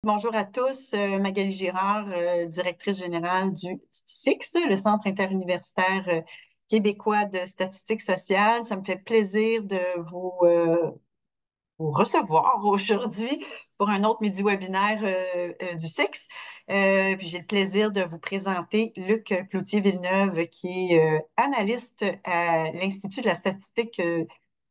Bonjour à tous. Magali Girard, directrice générale du CIX, le Centre interuniversitaire québécois de statistiques sociales. Ça me fait plaisir de vous recevoir aujourd'hui pour un autre midi webinaire du CIX. Puis j'ai le plaisir de vous présenter Luc Cloutier-Villeneuve, qui est analyste à l'Institut de la statistique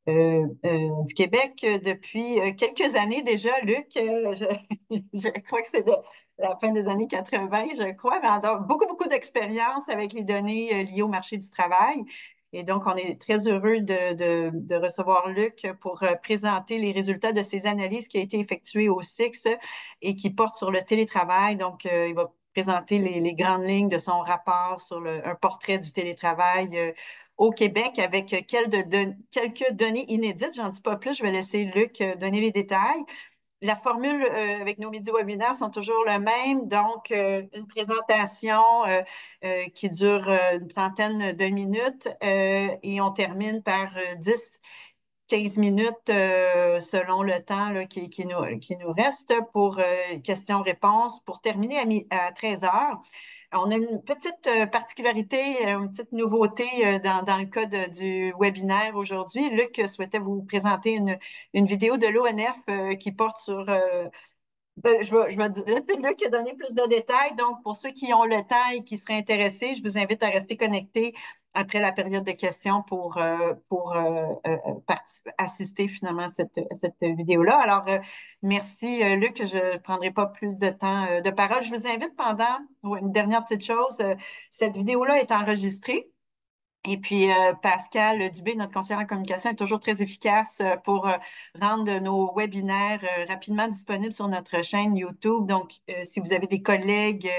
du Québec depuis quelques années déjà. Luc, je crois que c'est de la fin des années 80, je crois, mais on a beaucoup, beaucoup d'expérience avec les données liées au marché du travail. Et donc, on est très heureux de recevoir Luc pour présenter les résultats de ses analyses qui ont été effectuées au SIX et qui portent sur le télétravail. Donc, il va présenter les grandes lignes de son rapport sur un portrait du télétravail au Québec avec quelques données inédites. J'en dis pas plus, je vais laisser Luc donner les détails. La formule avec nos midi-webinaires sont toujours le même, donc une présentation qui dure une trentaine de minutes et on termine par 10 15 minutes selon le temps là, qui nous reste pour questions-réponses pour terminer à 13 heures. On a une petite particularité, une petite nouveauté dans le cas du webinaire aujourd'hui. Luc souhaitait vous présenter une vidéo de l'ONF qui porte sur je vais laisser Luc donner plus de détails. Donc, pour ceux qui ont le temps et qui seraient intéressés, je vous invite à rester connectés après la période de questions pour assister finalement à cette vidéo-là. Alors, merci Luc, je ne prendrai pas plus de temps de parole. Je vous invite ou une dernière petite chose, cette vidéo-là est enregistrée. Et puis, Pascal Dubé, notre conseillère en communication, est toujours très efficace pour rendre nos webinaires rapidement disponibles sur notre chaîne YouTube. Donc, si vous avez des collègues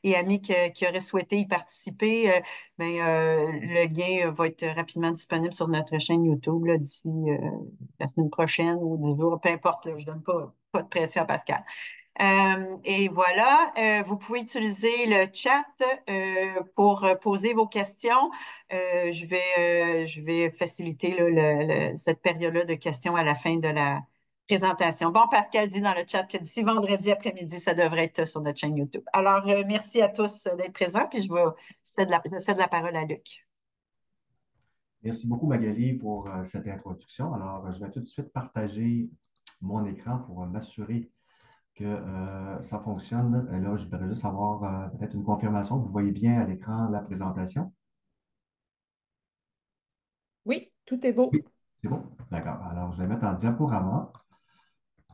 et amis qui auraient souhaité y participer, le lien va être rapidement disponible sur notre chaîne YouTube d'ici la semaine prochaine ou des jours, peu importe, là, je ne donne pas de pression à Pascal. Et voilà, vous pouvez utiliser le chat pour poser vos questions. Je vais faciliter là, cette période-là de questions à la fin de la présentation. Bon, Pascal dit dans le chat que d'ici vendredi après-midi, ça devrait être sur notre chaîne YouTube. Alors, merci à tous d'être présents, puis je cède la parole à Luc. Merci beaucoup, Magali, pour cette introduction. Alors, je vais tout de suite partager mon écran pour m'assurer que ça fonctionne. Là, je voudrais juste avoir peut-être une confirmation que vous voyez bien à l'écran la présentation. Oui, tout est beau. Oui, c'est bon? D'accord. Alors, je vais mettre en diaporama.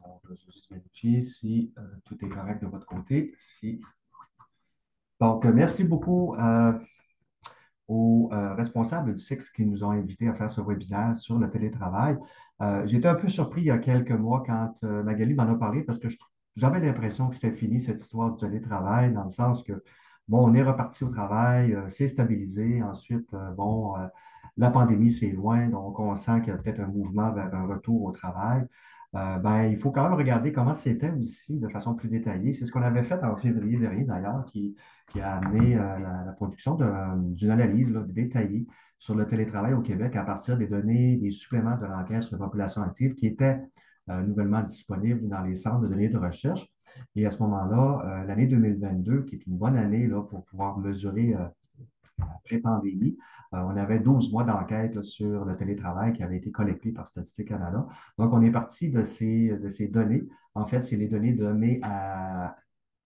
Alors, je vais juste vérifier si tout est correct de votre côté. Donc, merci beaucoup aux responsables du SIX qui nous ont invités à faire ce webinaire sur le télétravail. J'étais un peu surpris il y a quelques mois quand Magali m'en a parlé parce que j'avais l'impression que c'était fini cette histoire du télétravail, dans le sens que, bon, on est reparti au travail, c'est stabilisé. Ensuite, la pandémie, c'est loin, donc on sent qu'il y a peut-être un mouvement vers un retour au travail. Il faut quand même regarder comment c'était aussi de façon plus détaillée. C'est ce qu'on avait fait en février dernier, d'ailleurs, qui a amené la production d'une analyse là, détaillée sur le télétravail au Québec à partir des données, des suppléments de l'enquête sur la population active qui étaient nouvellement disponibles dans les centres de données de recherche. Et à ce moment-là, l'année 2022, qui est une bonne année là, pour pouvoir mesurer pré-pandémie, on avait 12 mois d'enquête là, sur le télétravail qui avait été collecté par Statistique Canada. Donc, on est parti de ces données. En fait, c'est les données de mai à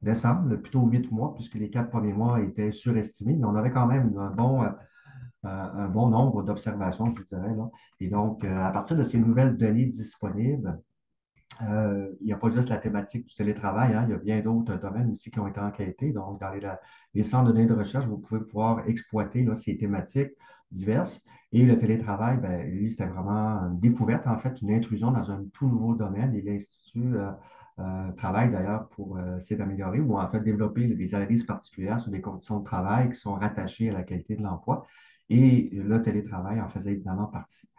décembre, plutôt 8 mois, puisque les 4 premiers mois étaient surestimés, mais on avait quand même un bon nombre d'observations, je dirais. Là. Et donc, à partir de ces nouvelles données disponibles, il n'y a pas juste la thématique du télétravail, hein, il y a bien d'autres domaines aussi qui ont été enquêtés. Donc, dans les centres de données de recherche, vous pouvez pouvoir exploiter là, ces thématiques diverses. Et le télétravail, ben, lui, c'était vraiment une découverte, en fait, une intrusion dans un tout nouveau domaine. Et l'Institut travaille d'ailleurs pour essayer d'améliorer ou en fait développer des analyses particulières sur des conditions de travail qui sont rattachées à la qualité de l'emploi. Et le télétravail en faisait évidemment partie.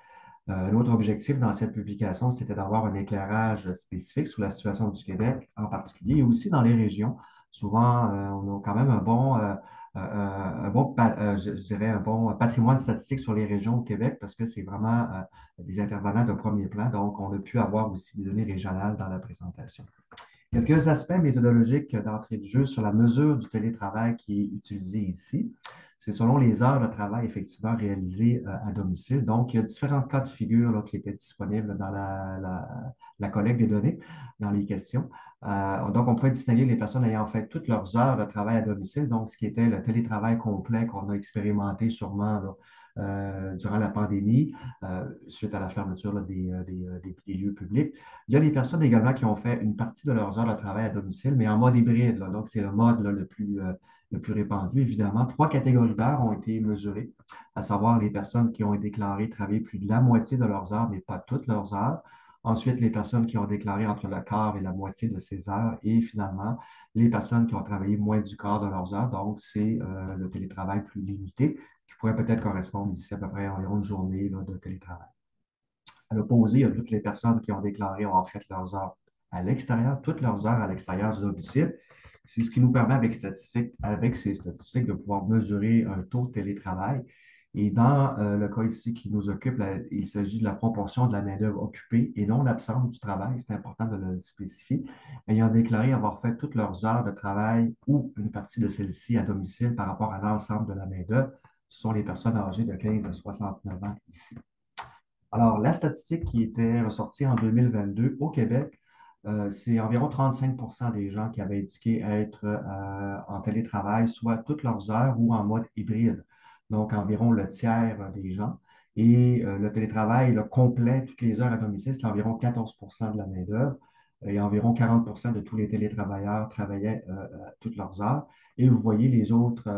L'autre objectif dans cette publication, c'était d'avoir un éclairage spécifique sur la situation du Québec en particulier et aussi dans les régions. Souvent, on a quand même je dirais, un bon patrimoine statistique sur les régions au Québec parce que c'est vraiment des intervenants de premier plan. Donc, on a pu avoir aussi des données régionales dans la présentation. Quelques aspects méthodologiques d'entrée de jeu sur la mesure du télétravail qui est utilisée ici. C'est selon les heures de travail effectivement réalisées à domicile. Donc, il y a différents cas de figure là, qui étaient disponibles dans la collecte des données, dans les questions. Donc, on pouvait distinguer les personnes ayant fait toutes leurs heures de travail à domicile, donc ce qui était le télétravail complet qu'on a expérimenté sûrement là, durant la pandémie, suite à la fermeture là, des lieux publics. Il y a des personnes également qui ont fait une partie de leurs heures de travail à domicile, mais en mode hybride, là. Donc, c'est le mode là, le plus répandu, évidemment. Trois catégories d'heures ont été mesurées, à savoir les personnes qui ont déclaré travailler plus de la moitié de leurs heures, mais pas toutes leurs heures. Ensuite, les personnes qui ont déclaré entre le quart et la moitié de ces heures. Et finalement, les personnes qui ont travaillé moins du quart de leurs heures. Donc, c'est le télétravail plus limité, qui pourrait peut-être correspondre ici à peu près environ une journée là, de télétravail. À l'opposé, il y a toutes les personnes qui ont déclaré avoir fait leurs heures à l'extérieur, toutes leurs heures à l'extérieur du domicile. C'est ce qui nous permet avec ces statistiques de pouvoir mesurer un taux de télétravail. Et dans le cas ici qui nous occupe, il s'agit de la proportion de la main-d'œuvre occupée et non absente du travail. C'est important de le spécifier. Ayant déclaré avoir fait toutes leurs heures de travail ou une partie de celles-ci à domicile par rapport à l'ensemble de la main-d'œuvre, ce sont les personnes âgées de 15 à 69 ans ici. Alors, la statistique qui était ressortie en 2022 au Québec, c'est environ 35 des gens qui avaient indiqué être en télétravail, soit toutes leurs heures ou en mode hybride. Donc, environ le tiers des gens. Et le télétravail le complet, toutes les heures à domicile, c'est environ 14 de la main-d'œuvre. Et environ 40 de tous les télétravailleurs travaillaient toutes leurs heures. Et vous voyez les autres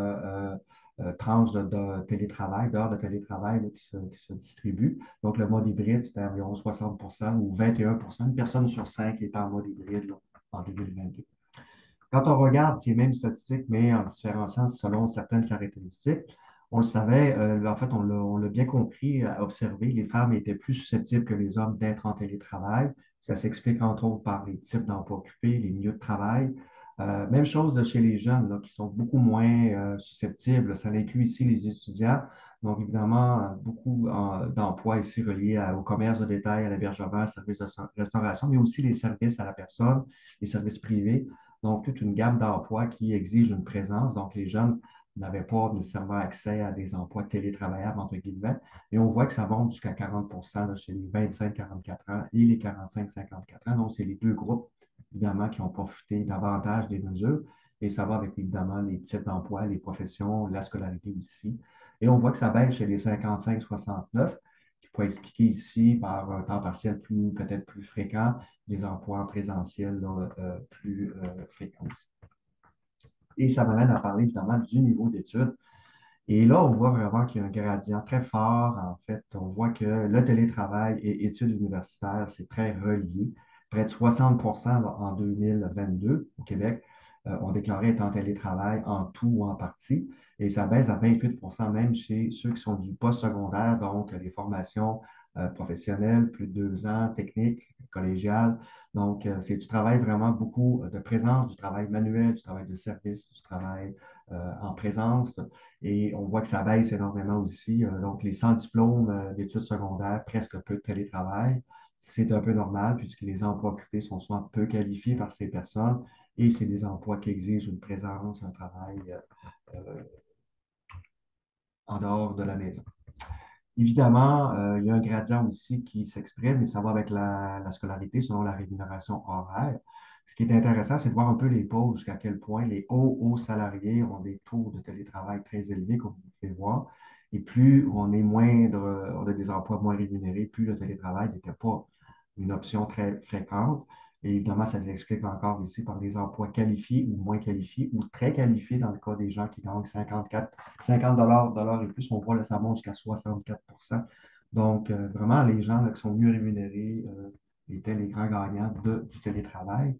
tranches de télétravail, d'heures de télétravail là, qui se distribuent. Donc, le mode hybride, c'était environ 60 ou 21 une personne sur cinq est en mode hybride là, en 2022. Quand on regarde ces mêmes statistiques, mais en différenciant selon certaines caractéristiques, on le savait, en fait, on l'a bien compris, observé, les femmes étaient plus susceptibles que les hommes d'être en télétravail. Ça s'explique entre autres par les types d'emplois occupés, les milieux de travail. Même chose chez les jeunes, là, qui sont beaucoup moins susceptibles. Ça inclut ici les étudiants. Donc, évidemment, beaucoup d'emplois ici reliés au commerce de détail, à l'hébergement, aux services de restauration, mais aussi les services à la personne, les services privés. Donc, toute une gamme d'emplois qui exigent une présence. Donc, les jeunes n'avaient pas nécessairement accès à des emplois télétravaillables, entre guillemets. Et on voit que ça monte jusqu'à 40 là, chez les 25-44 ans et les 45-54 ans. Donc, c'est les deux groupes, évidemment, qui ont profité davantage des mesures. Et ça va avec, évidemment, les types d'emplois, les professions, la scolarité aussi. Et on voit que ça baisse chez les 55-69, qui peut expliquer ici par un temps partiel peut-être plus fréquent, des emplois en présentiel là, plus fréquents aussi. Et ça m'amène à parler évidemment du niveau d'études. Et là, on voit vraiment qu'il y a un gradient très fort. En fait, on voit que le télétravail et études universitaires, c'est très relié. Près de 60 en 2022 au Québec ont déclaré être en télétravail en tout ou en partie. Et ça baisse à 28 même chez ceux qui sont du post-secondaire, donc les formations professionnelles, plus de 2 ans, techniques, collégiales. Donc, c'est du travail vraiment beaucoup de présence, du travail manuel, du travail de service, du travail en présence. Et on voit que ça baisse énormément aussi. Donc, les sans diplôme d'études secondaires, presque peu de télétravail. C'est un peu normal puisque les emplois occupés sont souvent peu qualifiés par ces personnes et c'est des emplois qui exigent une présence, un travail euh, en dehors de la maison. Évidemment, il y a un gradient aussi qui s'exprime et ça va avec la scolarité selon la rémunération horaire. Ce qui est intéressant, c'est de voir un peu les pauses, jusqu'à quel point les hauts salariés ont des taux de télétravail très élevés, comme vous pouvez voir. Et plus on est moindre, on a des emplois moins rémunérés, plus le télétravail n'était pas une option très fréquente. Et évidemment, ça s'explique encore ici par des emplois qualifiés ou moins qualifiés ou très qualifiés dans le cas des gens qui gagnent 50 de l'heure et plus. On voit là, ça monte jusqu'à 64. Donc, vraiment, les gens là, qui sont mieux rémunérés étaient les grands gagnants du télétravail.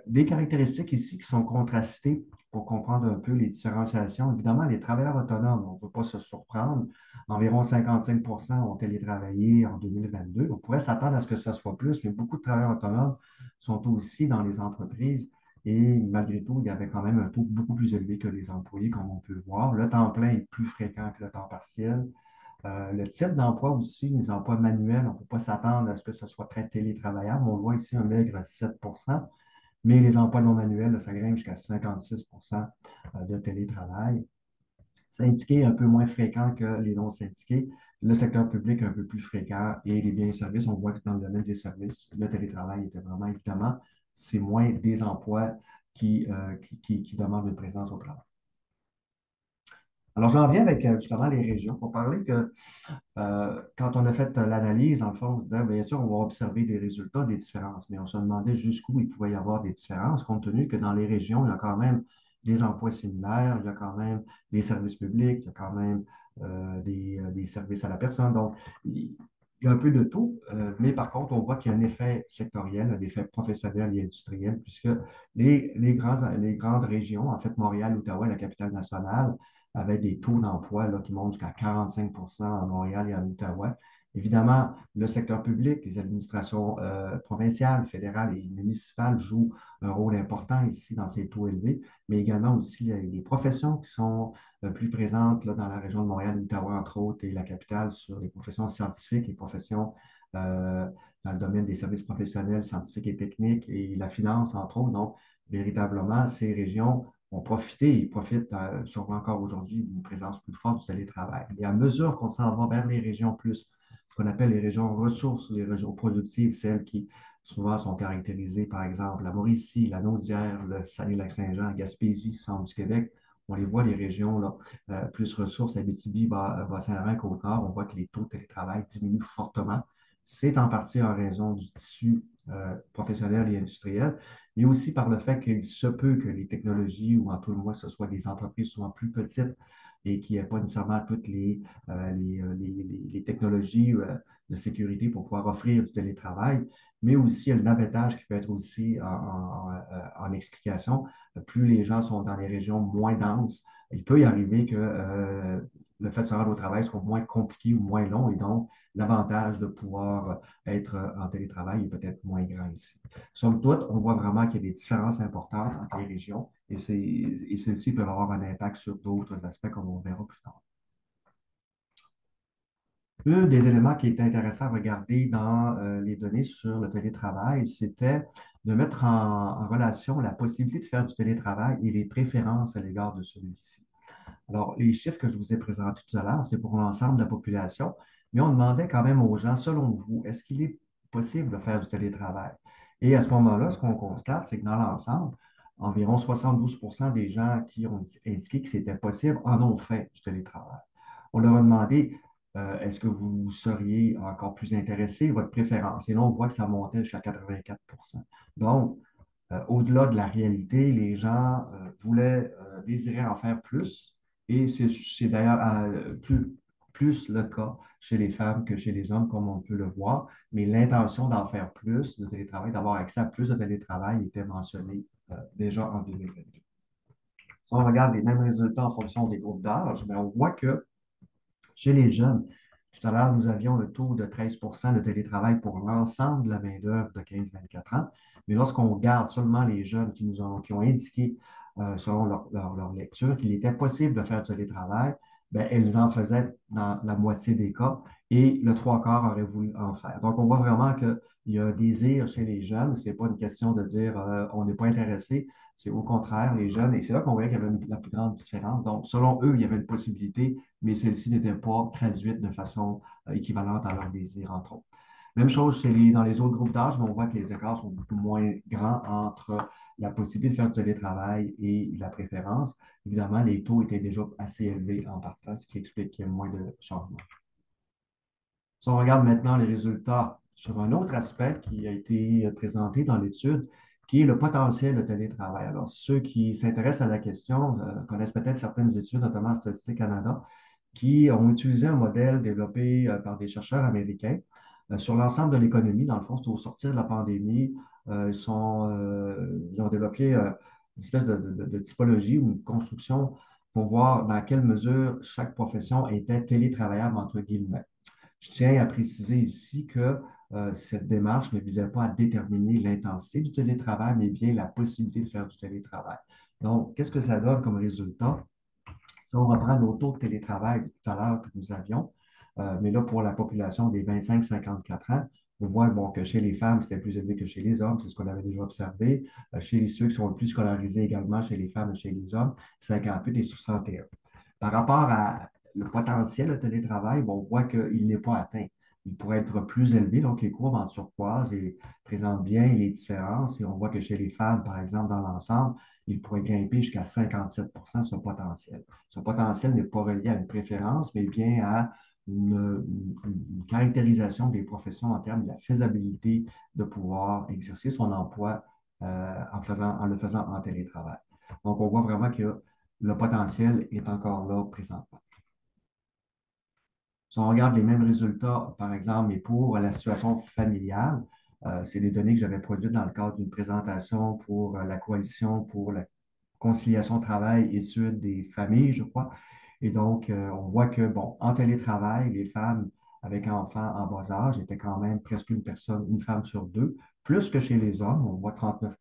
Des caractéristiques ici qui sont contrastées pour comprendre un peu les différenciations. Évidemment, les travailleurs autonomes, on ne peut pas se surprendre. Environ 55 ont télétravaillé en 2022. On pourrait s'attendre à ce que ce soit plus, mais beaucoup de travailleurs autonomes sont aussi dans les entreprises. Et malgré tout, il y avait quand même un taux beaucoup plus élevé que les employés, comme on peut voir. Le temps plein est plus fréquent que le temps partiel. Le type d'emploi aussi, les emplois manuels, on ne peut pas s'attendre à ce que ce soit très télétravaillable. On voit ici un maigre 7 Mais les emplois non manuels, là, ça grimpe jusqu'à 56 de télétravail. Syndiqués un peu moins fréquents que les non syndiqués. Le secteur public un peu plus fréquent et les biens et services, on voit que dans le domaine des services, le télétravail était vraiment évidemment, c'est moins des emplois qui demandent une présence au travail. Alors, j'en viens avec justement les régions pour parler que quand on a fait l'analyse, dans le fond, on se disait, bien sûr, on va observer des résultats, des différences, mais on se demandait jusqu'où il pouvait y avoir des différences, compte tenu que dans les régions, il y a quand même des emplois similaires, il y a quand même des services publics, il y a quand même des services à la personne. Donc, il y a un peu de tout, mais par contre, on voit qu'il y a un effet sectoriel, un effet professionnel et industriel, puisque les grandes régions, en fait, Montréal, Ottawa, la capitale nationale, avaient des taux d'emploi là, qui montent jusqu'à 45 à Montréal et à Ottawa. Évidemment, le secteur public, les administrations provinciales, fédérales et municipales jouent un rôle important ici dans ces taux élevés, mais également aussi les professions qui sont plus présentes là, dans la région de Montréal, Ottawa, entre autres, et la capitale sur les professions scientifiques, les professions euh, dans le domaine des services professionnels, scientifiques et techniques et la finance, entre autres. Donc, véritablement, ces régions ont profité et profitent sûrement encore aujourd'hui d'une présence plus forte du télétravail. Et à mesure qu'on s'en va vers les régions plus, ce qu'on appelle les régions ressources, les régions productives, celles qui souvent sont caractérisées, par exemple, la Mauricie, la Naudière, le Saguenay-Lac-Saint-Jean, la Gaspésie, centre du Québec. On les voit, les régions là, plus ressources, Abitibi, Bas-Saint-Laurent, Côte-Nord, on voit que les taux de télétravail diminuent fortement. C'est en partie en raison du tissu professionnel et industriel, mais aussi par le fait qu'il se peut que les technologies, ou en tout le moins, ce soit des entreprises souvent plus petites et qui n'aient pas nécessairement toutes les technologies de sécurité pour pouvoir offrir du télétravail, mais aussi il y a le navettage qui peut être aussi en explication. Plus les gens sont dans les régions moins denses, il peut y arriver que le fait de se rendre au travail soit moins compliqué ou moins long et donc l'avantage de pouvoir être en télétravail est peut-être moins grand ici. Somme toute, on voit vraiment qu'il y a des différences importantes entre les régions et celles-ci peuvent avoir un impact sur d'autres aspects comme on verra plus tard. Un des éléments qui était intéressant à regarder dans les données sur le télétravail, c'était de mettre en relation la possibilité de faire du télétravail et les préférences à l'égard de celui-ci. Alors, les chiffres que je vous ai présentés tout à l'heure, c'est pour l'ensemble de la population, mais on demandait quand même aux gens, selon vous, est-ce qu'il est possible de faire du télétravail? Et à ce moment-là, ce qu'on constate, c'est que dans l'ensemble, environ 72 des gens qui ont indiqué que c'était possible en ont fait du télétravail. On leur a demandé, est-ce que vous seriez encore plus intéressé, votre préférence? Et là, on voit que ça montait jusqu'à 84. Donc, au-delà de la réalité, les gens voulaient, désiraient en faire plus. Et c'est d'ailleurs plus le cas chez les femmes que chez les hommes, comme on peut le voir. Mais l'intention d'en faire plus de télétravail, d'avoir accès à plus de télétravail était mentionnée déjà en 2022. Si on regarde les mêmes résultats en fonction des groupes d'âge, on voit que chez les jeunes, tout à l'heure, nous avions le taux de 13 de télétravail pour l'ensemble de la main-d'œuvre de 15-24 ans. Mais lorsqu'on regarde seulement les jeunes qui ont indiqué, selon leur lecture, qu'il était possible de faire du télétravail, ben, elles en faisaient dans la moitié des cas et le trois quarts auraient voulu en faire. Donc, on voit vraiment qu'il y a un désir chez les jeunes. Ce n'est pas une question de dire on n'est pas intéressé. C'est au contraire, les jeunes, et c'est là qu'on voyait qu'il y avait la plus grande différence. Donc, selon eux, il y avait une possibilité, mais celle-ci n'était pas traduite de façon équivalente à leur désir, entre autres. Même chose dans les autres groupes d'âge, mais on voit que les écarts sont beaucoup moins grands entre la possibilité de faire du télétravail et la préférence. Évidemment, les taux étaient déjà assez élevés en partant, ce qui explique qu'il y a moins de changements. Si on regarde maintenant les résultats sur un autre aspect qui a été présenté dans l'étude, qui est le potentiel de télétravail. Alors, ceux qui s'intéressent à la question connaissent peut-être certaines études, notamment Statistique Canada, qui ont utilisé un modèle développé par des chercheurs américains sur l'ensemble de l'économie. Dans le fond, c'est au sortir de la pandémie, ils ont développé une espèce de typologie ou une construction pour voir dans quelle mesure chaque profession était télétravaillable, entre guillemets. Je tiens à préciser ici que cette démarche ne visait pas à déterminer l'intensité du télétravail, mais bien la possibilité de faire du télétravail. Donc, qu'est-ce que ça donne comme résultat? Si on reprend nos taux de télétravail tout à l'heure que nous avions, mais là, pour la population des 25-54 ans, On voit bon, que chez les femmes, c'était plus élevé que chez les hommes, c'est ce qu'on avait déjà observé. Chez ceux qui sont le plus scolarisés également, chez les femmes et chez les hommes, 58 et 61. Par rapport à le potentiel de télétravail, bon, on voit qu'il n'est pas atteint. Il pourrait être plus élevé, donc les courbes en turquoise présentent bien les différences et on voit que chez les femmes, par exemple, dans l'ensemble, il pourrait grimper jusqu'à 57 ce potentiel. Ce potentiel n'est pas relié à une préférence, mais bien à une caractérisation des professions en termes de la faisabilité de pouvoir exercer son emploi en le faisant en télétravail. Donc, on voit vraiment que le potentiel est encore là présentement. Si on regarde les mêmes résultats, par exemple, mais pour la situation familiale, c'est des données que j'avais produites dans le cadre d'une présentation pour la Coalition pour la conciliation travail-études des familles, je crois. Et donc, on voit que, bon, en télétravail, les femmes avec enfants en bas âge étaient quand même presque une femme sur deux, plus que chez les hommes, on voit 39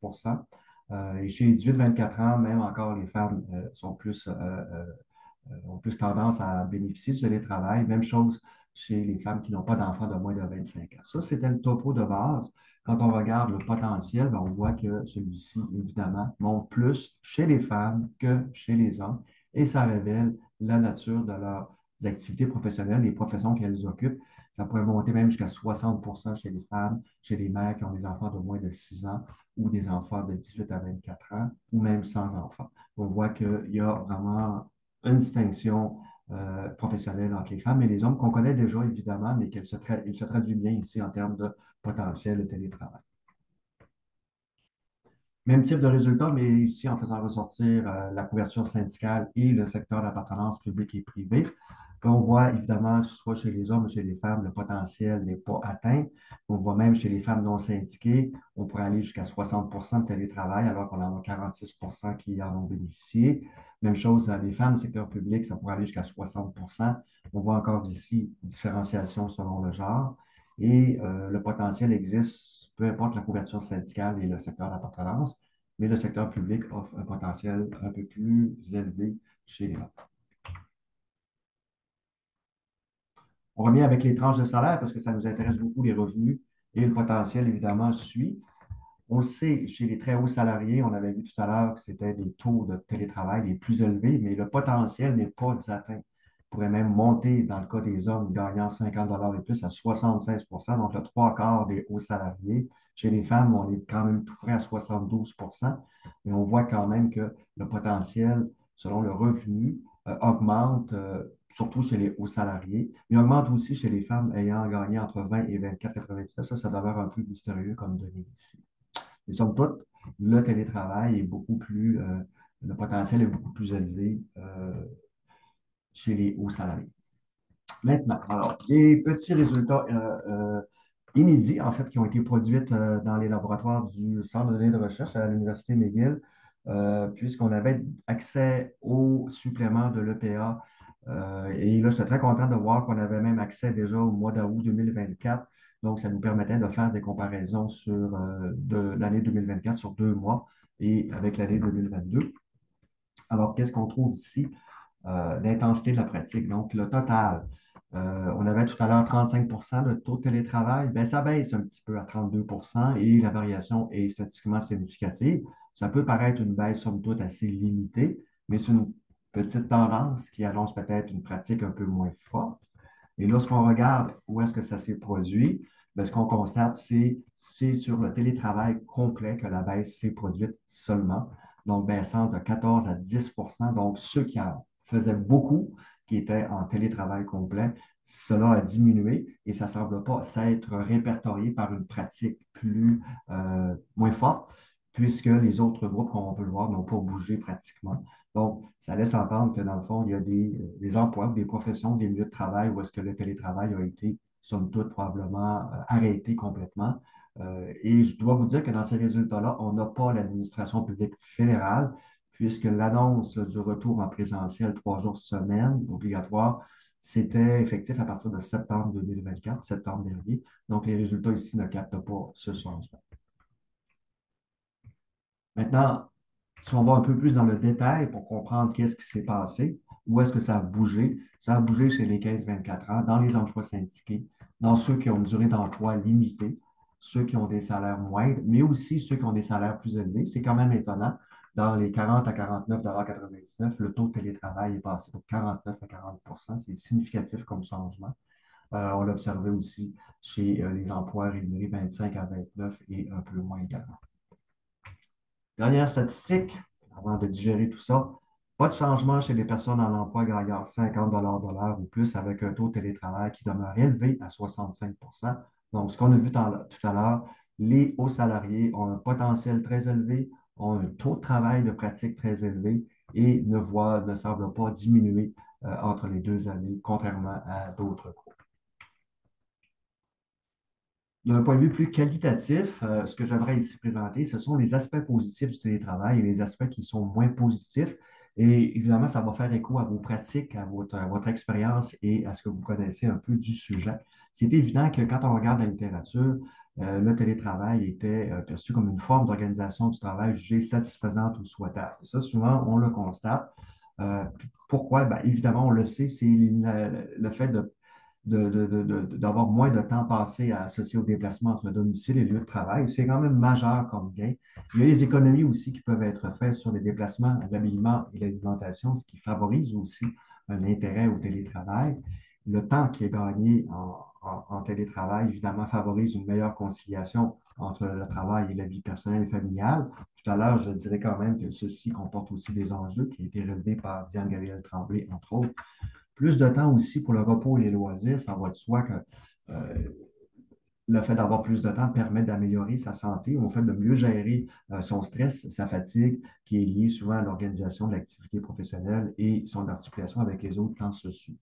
et chez les 18-24 ans, même encore, les femmes ont plus tendance à bénéficier du télétravail. Même chose chez les femmes qui n'ont pas d'enfants de moins de 25 ans. Ça, c'était le topo de base. Quand on regarde le potentiel, ben, on voit que celui-ci, évidemment, monte plus chez les femmes que chez les hommes et ça révèle la nature de leurs activités professionnelles, les professions qu'elles occupent. Ça pourrait monter même jusqu'à 60 chez les femmes, chez les mères qui ont des enfants de moins de 6 ans ou des enfants de 18 à 24 ans ou même sans enfants. On voit qu'il y a vraiment une distinction professionnelle entre les femmes et les hommes qu'on connaît déjà évidemment, mais il se traduit bien ici en termes de potentiel de télétravail. Même type de résultat, mais ici en faisant ressortir la couverture syndicale et le secteur d'appartenance publique et privée. Puis on voit évidemment, soit chez les hommes ou chez les femmes, le potentiel n'est pas atteint. On voit même chez les femmes non syndiquées, on pourrait aller jusqu'à 60 de télétravail, alors qu'on en a 46 qui en ont bénéficié. Même chose à les femmes du secteur public, ça pourrait aller jusqu'à 60 On voit encore ici une différenciation selon le genre. Et le potentiel existe, peu importe la couverture syndicale et le secteur d'appartenance, mais le secteur public offre un potentiel un peu plus élevé chez les femmes. On revient avec les tranches de salaire parce que ça nous intéresse beaucoup, les revenus et le potentiel, évidemment, suit. On le sait, chez les très hauts salariés, on avait vu tout à l'heure que c'était des taux de télétravail les plus élevés, mais le potentiel n'est pas atteint. Il pourrait même monter, dans le cas des hommes gagnant 50 et plus, à 76 donc le trois quarts des hauts salariés. Chez les femmes, on est quand même tout près à 72 mais on voit quand même que le potentiel, selon le revenu, augmente, surtout chez les hauts salariés, mais augmente aussi chez les femmes ayant gagné entre 20 et 24,99. Ça demeure un peu mystérieux comme données ici. Mais somme toute, le télétravail est beaucoup plus, le potentiel est beaucoup plus élevé chez les hauts salariés. Maintenant, alors, des petits résultats inédits, en fait, qui ont été produits dans les laboratoires du Centre de données de recherche à l'Université McGill, puisqu'on avait accès aux suppléments de l'EPA. Et là, j'étais très content de voir qu'on avait même accès déjà au mois d'août 2024. Donc, ça nous permettait de faire des comparaisons de l'année 2024 sur 2 mois et avec l'année 2022. Alors, qu'est-ce qu'on trouve ici? L'intensité de la pratique. Donc, le total, on avait tout à l'heure 35 de taux de télétravail. Bien, ça baisse un petit peu à 32 et la variation est statistiquement significative. Ça peut paraître une baisse, somme toute, assez limitée, mais c'est une petite tendance qui annonce peut-être une pratique un peu moins forte. Et lorsqu'on regarde où est-ce que ça s'est produit, bien, ce qu'on constate, c'est sur le télétravail complet que la baisse s'est produite seulement. Donc, baissant de 14 à 10 donc ceux qui en faisaient beaucoup, qui étaient en télétravail complet, cela a diminué et ça ne semble pas s'être répertorié par une pratique moins forte, puisque les autres groupes, comme on peut le voir, n'ont pas bougé pratiquement. Donc, ça laisse entendre que dans le fond, il y a des emplois, des professions, des milieux de travail où est-ce que le télétravail a été, somme toute, probablement arrêté complètement. Et je dois vous dire que dans ces résultats-là, on n'a pas l'administration publique fédérale, puisque l'annonce du retour en présentiel 3 jours semaine obligatoire, c'était effectif à partir de septembre 2024, septembre dernier. Donc, les résultats ici ne captent pas ce changement. Maintenant, si on va un peu plus dans le détail pour comprendre qu'est-ce qui s'est passé, Où est-ce que ça a bougé? Ça a bougé chez les 15-24 ans, dans les emplois syndiqués, dans ceux qui ont une durée d'emploi limitée, ceux qui ont des salaires moindres, mais aussi ceux qui ont des salaires plus élevés. C'est quand même étonnant. Dans les 40 à 49,99 $, le taux de télétravail est passé de 49 à 40. C'est significatif comme changement. On l'a observé aussi chez les emplois rémunérés 25 à 29 et un peu moins également. Dernière statistique, avant de digérer tout ça, pas de changement chez les personnes en emploi gagnant 50 de l'heure ou plus avec un taux de télétravail qui demeure élevé à 65. Donc, ce qu'on a vu tout à l'heure, les hauts salariés ont un potentiel très élevé, ont un taux de travail de pratique très élevé et ne semblent pas diminuer entre les 2 années, contrairement à d'autres groupes. D'un point de vue plus qualitatif, ce que j'aimerais ici présenter, ce sont les aspects positifs du télétravail et les aspects qui sont moins positifs. Et évidemment, ça va faire écho à vos pratiques, à votre expérience et à ce que vous connaissez un peu du sujet. C'est évident que quand on regarde la littérature, le télétravail était perçu comme une forme d'organisation du travail jugée satisfaisante ou souhaitable. Et ça, souvent, on le constate. Euh, Pourquoi? Ben, évidemment, on le sait, c'est le fait d'avoir moins de temps passé à associer au déplacement entre le domicile et le lieu de travail. C'est quand même majeur comme gain. Il y a les économies aussi qui peuvent être faites sur les déplacements, l'habillement et l'alimentation, ce qui favorise aussi un intérêt au télétravail. Le temps qui est gagné en télétravail, évidemment, favorise une meilleure conciliation entre le travail et la vie personnelle et familiale. Tout à l'heure, je dirais quand même que ceci comporte aussi des enjeux qui ont été relevés par Diane Gabrielle Tremblay, entre autres. Plus de temps aussi pour le repos et les loisirs, ça va de soi que euh, le fait d'avoir plus de temps permet d'améliorer sa santé, au fait de mieux gérer son stress, sa fatigue, qui est liée souvent à l'organisation de l'activité professionnelle et son articulation avec les autres temps sociaux.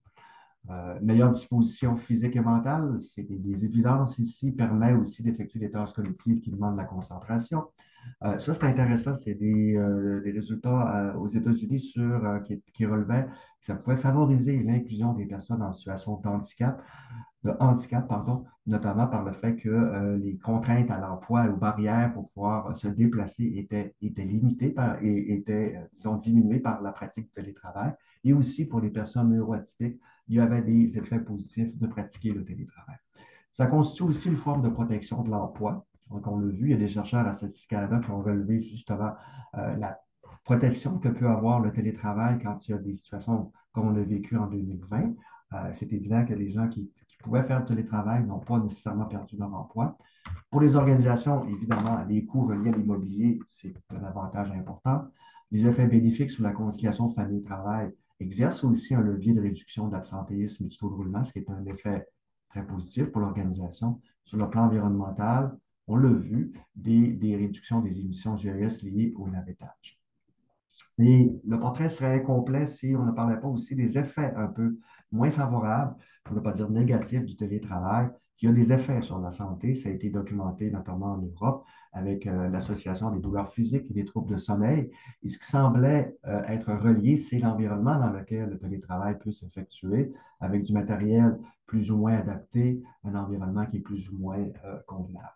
Meilleure disposition physique et mentale, c'est des évidences ici, permet aussi d'effectuer des tâches cognitives qui demandent la concentration. Ça, c'est intéressant. C'est des résultats aux États-Unis qui relevaient que ça pouvait favoriser l'inclusion des personnes en situation de handicap, pardon, notamment par le fait que les contraintes à l'emploi et aux barrières pour pouvoir se déplacer étaient limitées et étaient, disons, diminuées par la pratique du télétravail. Et aussi pour les personnes neuroatypiques, il y avait des effets positifs de pratiquer le télétravail. Ça constitue aussi une forme de protection de l'emploi. Donc, on l'a vu, il y a des chercheurs à Statistique Canada qui ont relevé justement la protection que peut avoir le télétravail quand il y a des situations comme on a vécu en 2020. C'est évident que les gens qui pouvaient faire le télétravail n'ont pas nécessairement perdu leur emploi. Pour les organisations, évidemment, les coûts reliés à l'immobilier, c'est un avantage important. Les effets bénéfiques sur la conciliation famille-travail exercent aussi un levier de réduction de l'absentéisme et du taux de roulement, ce qui est un effet très positif pour l'organisation. Sur le plan environnemental, on l'a vu, des réductions des émissions GES liées au navettage. Et le portrait serait complet si on ne parlait pas aussi des effets un peu moins favorables, pour ne pas dire négatifs, du télétravail, qui a des effets sur la santé. Ça a été documenté notamment en Europe avec l'Association des douleurs physiques et des troubles de sommeil. Et ce qui semblait être relié, c'est l'environnement dans lequel le télétravail peut s'effectuer, avec du matériel plus ou moins adapté, un environnement qui est plus ou moins convenable.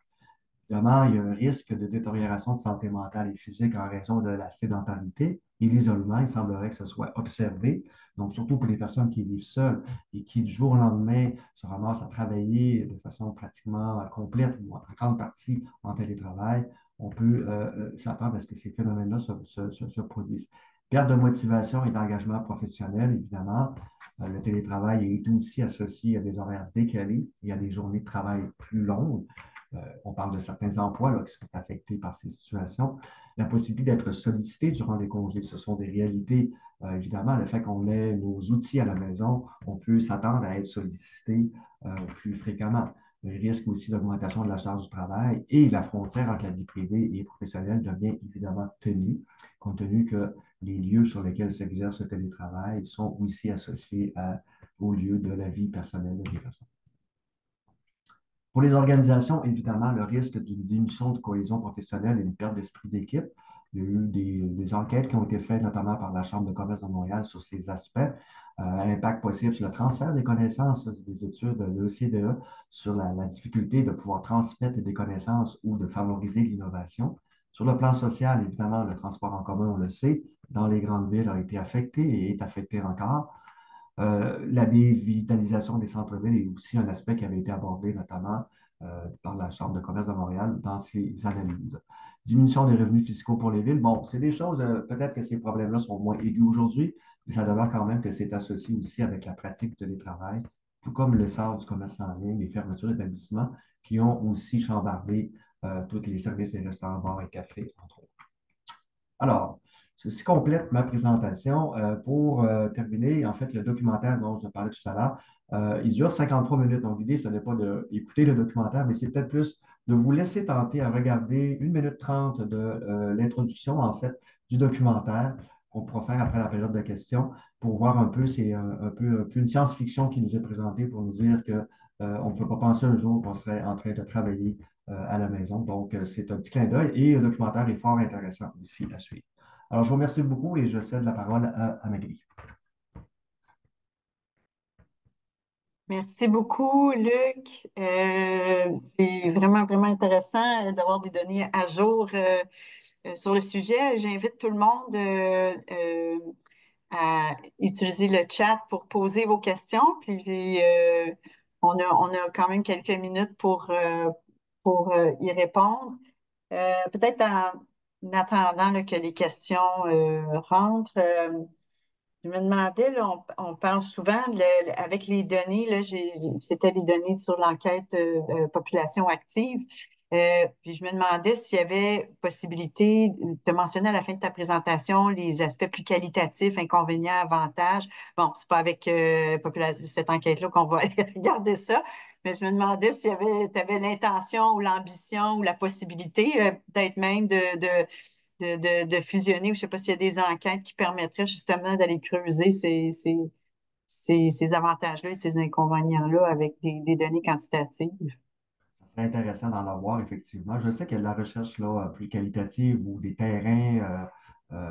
Évidemment, il y a un risque de détérioration de santé mentale et physique en raison de la sédentarité et l'isolement. Il semblerait que ce soit observé. Donc, surtout pour les personnes qui vivent seules et qui, du jour au lendemain, se ramassent à travailler de façon pratiquement complète ou en grande partie en télétravail, on peut s'attendre à ce que ces phénomènes-là se produisent. Perte de motivation et d'engagement professionnel, évidemment. Le télétravail est aussi associé à des horaires décalés et à des journées de travail plus longues. On parle de certains emplois là, qui sont affectés par ces situations. La possibilité d'être sollicité durant les congés, ce sont des réalités. Évidemment, le fait qu'on ait nos outils à la maison, on peut s'attendre à être sollicité plus fréquemment. Le risque aussi d'augmentation de la charge du travail et la frontière entre la vie privée et professionnelle devient évidemment tenue, compte tenu que les lieux sur lesquels s'exerce le télétravail sont aussi associés au lieu de la vie personnelle des personnes. Pour les organisations, évidemment, le risque d'une diminution de cohésion professionnelle et une perte d'esprit d'équipe. Il y a eu des enquêtes qui ont été faites, notamment par la Chambre de commerce de Montréal, sur ces aspects. Impact possible sur le transfert des connaissances, des études de l'OCDE, sur la difficulté de pouvoir transmettre des connaissances ou de favoriser l'innovation. Sur le plan social, évidemment, le transport en commun, on le sait, dans les grandes villes a été affectée et est affectée encore. La dévitalisation des centres-villes est aussi un aspect qui avait été abordé notamment par la Chambre de commerce de Montréal dans ses analyses. Diminution des revenus fiscaux pour les villes. Bon, c'est des choses, peut-être que ces problèmes-là sont moins aigus aujourd'hui, mais ça demeure quand même que c'est associé aussi avec la pratique du télétravail, tout comme l'essor du commerce en ligne, les fermetures d'établissements qui ont aussi chambardé tous les services des restaurants, bars et cafés, entre autres. Alors, ceci complète ma présentation. Pour terminer, en fait, le documentaire dont je parlais tout à l'heure, il dure 53 minutes. Donc, l'idée, ce n'est pas d'écouter le documentaire, mais c'est peut-être plus de vous laisser tenter à regarder 1 minute 30 de l'introduction, en fait, du documentaire qu'on pourra faire après la période de questions pour voir un peu, c'est un peu une science-fiction qui nous est présentée pour nous dire que on ne peut pas penser un jour qu'on serait en train de travailler à la maison. Donc, c'est un petit clin d'œil et le documentaire est fort intéressant aussi à suivre. Alors, je vous remercie beaucoup et je cède la parole à Magali. Merci beaucoup, Luc. C'est vraiment, vraiment intéressant d'avoir des données à jour sur le sujet. J'invite tout le monde à utiliser le chat pour poser vos questions. Puis, on a quand même quelques minutes pour y répondre. Peut-être en attendant là, que les questions rentrent. Je me demandais, là, on parle souvent avec les données, là, c'était les données sur l'enquête population active. Puis je me demandais s'il y avait possibilité de mentionner à la fin de ta présentation les aspects plus qualitatifs, inconvénients, avantages. Bon, c'est pas avec cette enquête-là qu'on va aller regarder ça, mais je me demandais s'il y avait, tu avais l'intention ou l'ambition ou la possibilité, peut-être même de fusionner, ou je ne sais pas s'il y a des enquêtes qui permettraient justement d'aller creuser ces avantages-là et ces inconvénients-là avec des données quantitatives. Ça serait intéressant d'en avoir, effectivement. Je sais qu'il y a de la recherche là, plus qualitative ou des terrains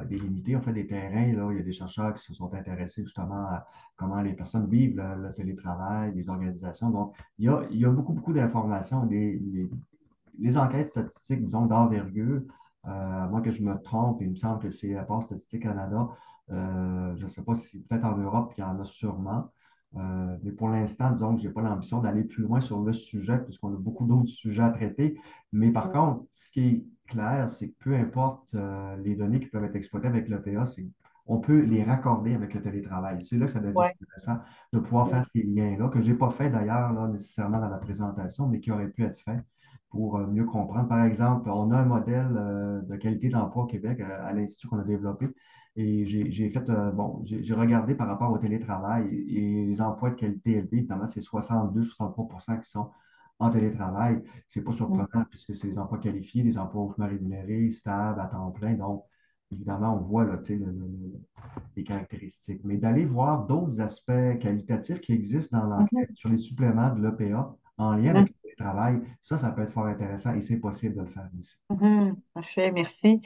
délimités, en fait, des terrains, là, il y a des chercheurs qui se sont intéressés justement à comment les personnes vivent le télétravail, les organisations. Donc, il y a beaucoup, beaucoup d'informations, les enquêtes statistiques, disons, d'envergure, à moins que je me trompe, il me semble que c'est à part Statistique Canada. Je ne sais pas si peut-être en Europe, il y en a sûrement. Mais pour l'instant, disons que je n'ai pas l'ambition d'aller plus loin sur le sujet, puisqu'on a beaucoup d'autres sujets à traiter. Mais par contre, ce qui est clair, c'est que peu importe les données qui peuvent être exploitées avec l'EPA, on peut les raccorder avec le télétravail. C'est là que ça devient Ouais. intéressant de pouvoir faire ces liens-là, que je n'ai pas fait d'ailleurs là, nécessairement dans la présentation, mais qui auraient pu être faits pour mieux comprendre. Par exemple, on a un modèle de qualité d'emploi au Québec à l'Institut qu'on a développé. Et j'ai fait, bon, j'ai regardé par rapport au télétravail et les emplois de qualité élevés, évidemment, c'est 62-63 qui sont en télétravail. C'est pas surprenant puisque c'est des emplois qualifiés, des emplois hautement rémunérés, stables, à temps plein. Donc, évidemment, on voit là, tu sais, les caractéristiques. Mais d'aller voir d'autres aspects qualitatifs qui existent dans l'enquête Mhm. sur les suppléments de l'EPA en lien avec le travail, ça peut être fort intéressant et c'est possible de le faire aussi. Mhm. Parfait, merci.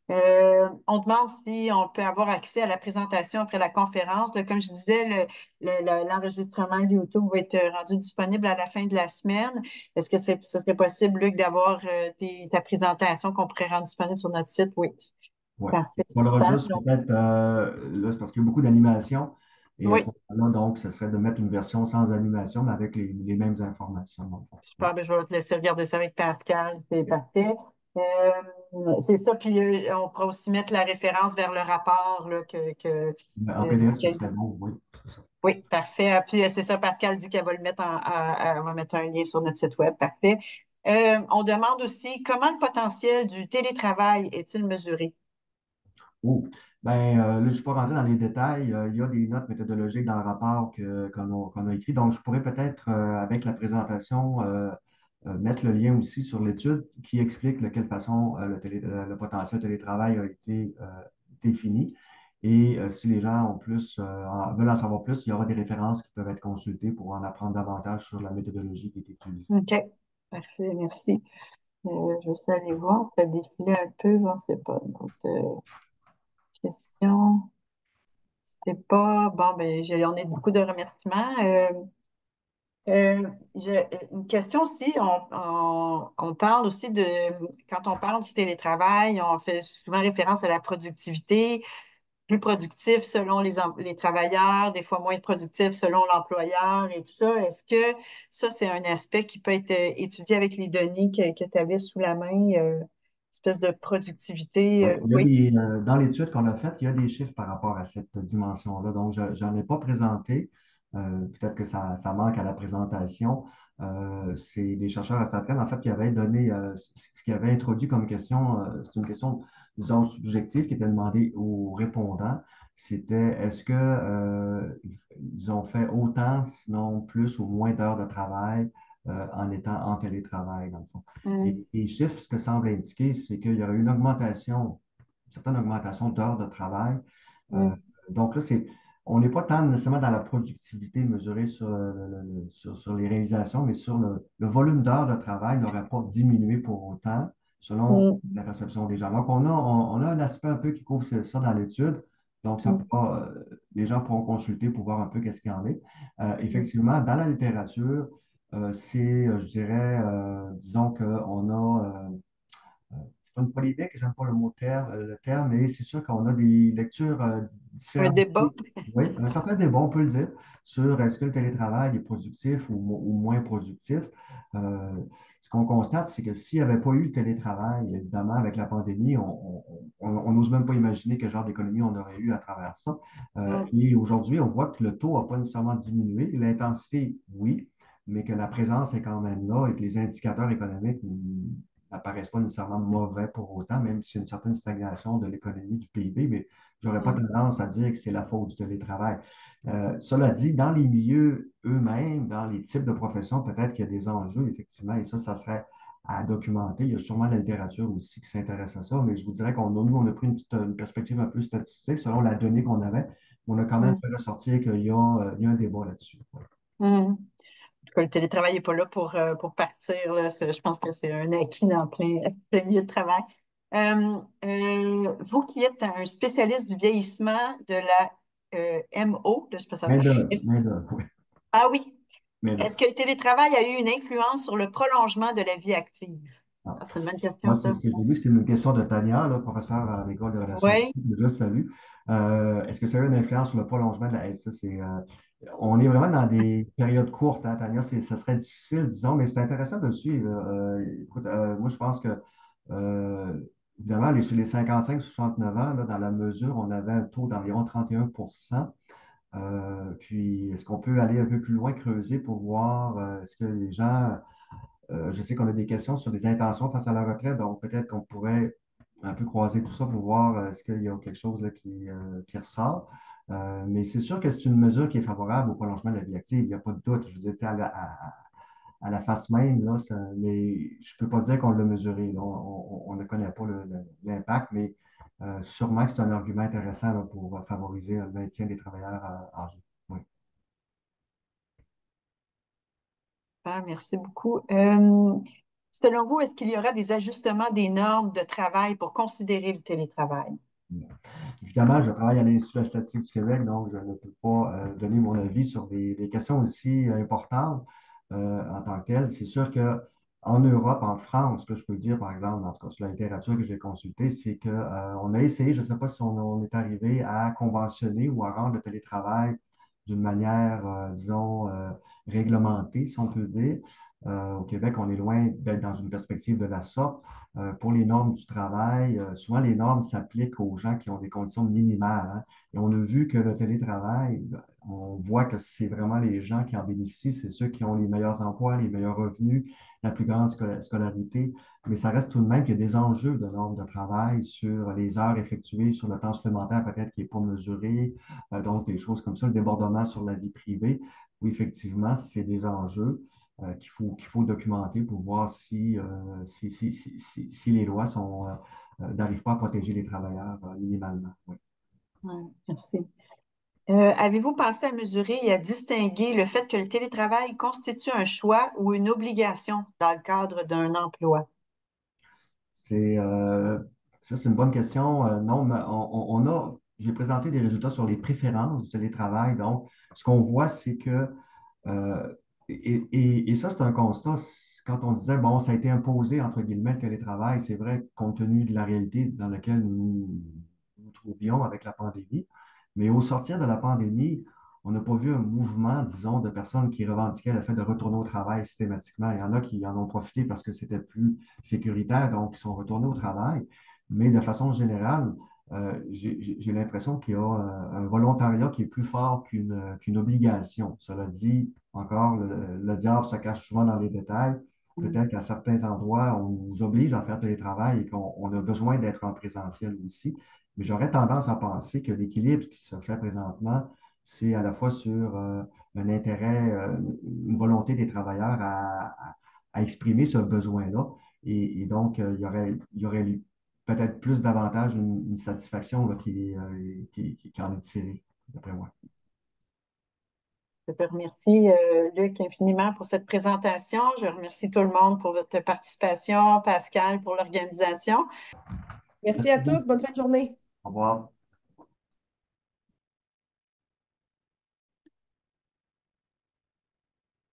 On demande si on peut avoir accès à la présentation après la conférence. Là, comme je disais, l'enregistrement YouTube va être rendu disponible à la fin de la semaine. Est-ce que ce serait possible, Luc, d'avoir ta présentation qu'on pourrait rendre disponible sur notre site? Oui. Oui. Parfait, Il faudra super. juste peut-être, là, c'est parce qu'il y a beaucoup d'animation. Et à ce Oui, moment-là, donc, ce serait de mettre une version sans animation, mais avec les mêmes informations. Donc, super. Ben, je vais te laisser regarder ça avec Pascal. C'est parfait. C'est ça. Puis on pourra aussi mettre la référence vers le rapport là, en PDF, ce serait bon, oui, c'est ça. Oui, parfait. Puis c'est ça, Pascal dit qu'elle va le mettre elle va mettre un lien sur notre site web. Parfait. On demande aussi comment le potentiel du télétravail est-il mesuré? Oh, ben, là, je ne suis pas rentré dans les détails. Il y a des notes méthodologiques dans le rapport qu'on a écrit. Donc, je pourrais peut-être, avec la présentation, mettre le lien aussi sur l'étude qui explique de quelle façon le potentiel télétravail a été défini. Et si les gens veulent en savoir plus, il y aura des références qui peuvent être consultées pour en apprendre davantage sur la méthodologie qui est utilisée. OK. Parfait, merci. Je vais juste aller voir, ça défile un peu, bon, c'est pas une autre question. C'était pas. Bon, ben, on est beaucoup de remerciements. Une question aussi, on parle aussi quand on parle du télétravail, on fait souvent référence à la productivité. plus productif selon les travailleurs, des fois moins productif selon l'employeur et tout ça. Est-ce que ça, c'est un aspect qui peut être étudié avec les données que tu avais sous la main, espèce de productivité? Oui, il y a Oui. dans l'étude qu'on a faite, il y a des chiffres par rapport à cette dimension-là. Donc, je n'en ai pas présenté. Peut-être que ça manque à la présentation. C'est des chercheurs à Stanford, en fait, qui avaient donné, ce qu'ils avaient introduit comme question, c'est une question, disons, subjective qui était demandée aux répondants. C'était est-ce que, ils ont fait autant, sinon plus ou moins d'heures de travail en étant en télétravail, dans le fond. Et Mm, les chiffres, ce que semble indiquer, c'est qu'il y aurait une augmentation, une certaine augmentation d'heures de travail. Euh, mm, donc là, on n'est pas tant nécessairement dans la productivité mesurée sur, sur les réalisations, mais sur le volume d'heures de travail n'aurait pas diminué pour autant, selon mm, la perception des gens. Donc, on a un aspect un peu qui couvre ça dans l'étude. Donc, mm, les gens pourront consulter pour voir un peu qu'est-ce qu'il y en est. mm. Effectivement, dans la littérature, je dirais, disons qu'on a, c'est pas une polémique, j'aime pas le terme, mais c'est sûr qu'on a des lectures Un débat. différenciées. Oui, un certain débat, on peut le dire, sur est-ce que le télétravail est productif ou moins productif. Euh, Ce qu'on constate, c'est que s'il n'y avait pas eu le télétravail, évidemment, avec la pandémie, on n'ose même pas imaginer quel genre d'économie on aurait eu à travers ça. Mm, Et aujourd'hui, on voit que le taux n'a pas nécessairement diminué. L'intensité, oui, mais que la présence est quand même là et que les indicateurs économiques n'apparaissent pas nécessairement mauvais pour autant, même s'il y a une certaine stagnation de l'économie du PIB, mais je n'aurais pas mm, tendance à dire que c'est la faute du télétravail. Cela dit, dans les milieux eux-mêmes, dans les types de professions, peut-être qu'il y a des enjeux, effectivement, et ça serait à documenter. Il y a sûrement la littérature aussi qui s'intéresse à ça, mais je vous dirais nous, on a pris une perspective un peu statistique selon la donnée qu'on avait. On a quand même mm, fait ressortir il y a un débat là-dessus. Ouais. mm. En tout cas, le télétravail n'est pas là pour partir, là. Je pense que c'est un acquis dans plein milieu de travail. Vous qui êtes un spécialiste du vieillissement de la MO, je sais pas ça. Main-d'œuvre, oui. Ah oui, est-ce Main-d'œuvre. que le télétravail a eu une influence sur le prolongement de la vie active? Ah. Ah, c'est une bonne question, Moi, c'est ça. ce que j'ai vu, c'est une question de Tania, là, professeure à l'École de relations Oui. publiques. Déjà, salut. Est-ce que ça a eu une influence sur le prolongement de la ça, on est vraiment dans des périodes courtes, hein, Tania. Ça serait difficile, disons, mais c'est intéressant de le suivre. Écoute, moi, je pense que, euh, évidemment, chez les 55-69 ans, là, dans la mesure, on avait un taux d'environ 31%. Puis, est-ce qu'on peut aller un peu plus loin, creuser pour voir est-ce que les gens je sais qu'on a des questions sur les intentions face à la retraite, donc peut-être qu'on pourrait un peu croiser tout ça pour voir est-ce qu'il y a quelque chose là, qui ressort. Mais c'est sûr que c'est une mesure qui est favorable au prolongement de la vie active, il n'y a pas de doute. Je veux dire, tu sais, à la face même, là, mais je ne peux pas dire qu'on l'a mesuré. Là. On ne connaît pas l'impact, mais sûrement que c'est un argument intéressant là, pour favoriser le maintien des travailleurs âgés. Oui. Ah, merci beaucoup. Selon vous, est-ce qu'il y aura des ajustements des normes de travail pour considérer le télétravail? Évidemment, je travaille à l'Institut de la statistique du Québec, donc je ne peux pas donner mon avis sur des questions aussi importantes en tant que telles. C'est sûr qu'en Europe, en France, ce que je peux dire, par exemple, dans ce cas, sur la littérature que j'ai consultée, c'est qu'on a essayé, je ne sais pas si on est arrivé à conventionner ou à rendre le télétravail d'une manière, disons, réglementée, si on peut dire. Au Québec, on est loin d'être dans une perspective de la sorte. Pour les normes du travail, souvent les normes s'appliquent aux gens qui ont des conditions minimales. Hein. Et on a vu que le télétravail, on voit que c'est vraiment les gens qui en bénéficient, c'est ceux qui ont les meilleurs emplois, les meilleurs revenus, la plus grande scolarité. Mais ça reste tout de même qu'il y a des enjeux de normes de travail sur les heures effectuées, sur le temps supplémentaire peut-être qui n'est pas mesuré, donc des choses comme ça, le débordement sur la vie privée. Oui, effectivement, c'est des enjeux qu'il faut documenter pour voir si les lois n'arrivent pas à protéger les travailleurs minimalement. Oui. Ouais, merci. Avez-vous pensé à mesurer et à distinguer le fait que le télétravail constitue un choix ou une obligation dans le cadre d'un emploi? C'est, euh, Ça, c'est une bonne question. Non, mais j'ai présenté des résultats sur les préférences du télétravail. Donc, ce qu'on voit, c'est que Euh, et ça, c'est un constat. Quand on disait, bon, ça a été imposé, entre guillemets, le télétravail, c'est vrai, compte tenu de la réalité dans laquelle nous nous vivions avec la pandémie. Mais au sortir de la pandémie, on n'a pas vu un mouvement, disons, de personnes qui revendiquaient le fait de retourner au travail systématiquement. Il y en a qui en ont profité parce que c'était plus sécuritaire, donc ils sont retournés au travail. Mais de façon générale, j'ai l'impression qu'il y a un volontariat qui est plus fort qu'une obligation. Cela dit, encore, le diable se cache souvent dans les détails. Peut-être qu'à certains endroits, on nous oblige à faire télétravail et qu'on a besoin d'être en présentiel aussi. Mais j'aurais tendance à penser que l'équilibre qui se fait présentement, c'est à la fois sur un intérêt, une volonté des travailleurs à exprimer ce besoin-là. Et donc, il y aurait peut-être plus davantage une satisfaction là, qui en est tirée, d'après moi. Je te remercie, Luc, infiniment pour cette présentation. Je remercie tout le monde pour votre participation, Pascal pour l'organisation. Merci Merci à beaucoup. tous. Bonne fin de journée. Au revoir.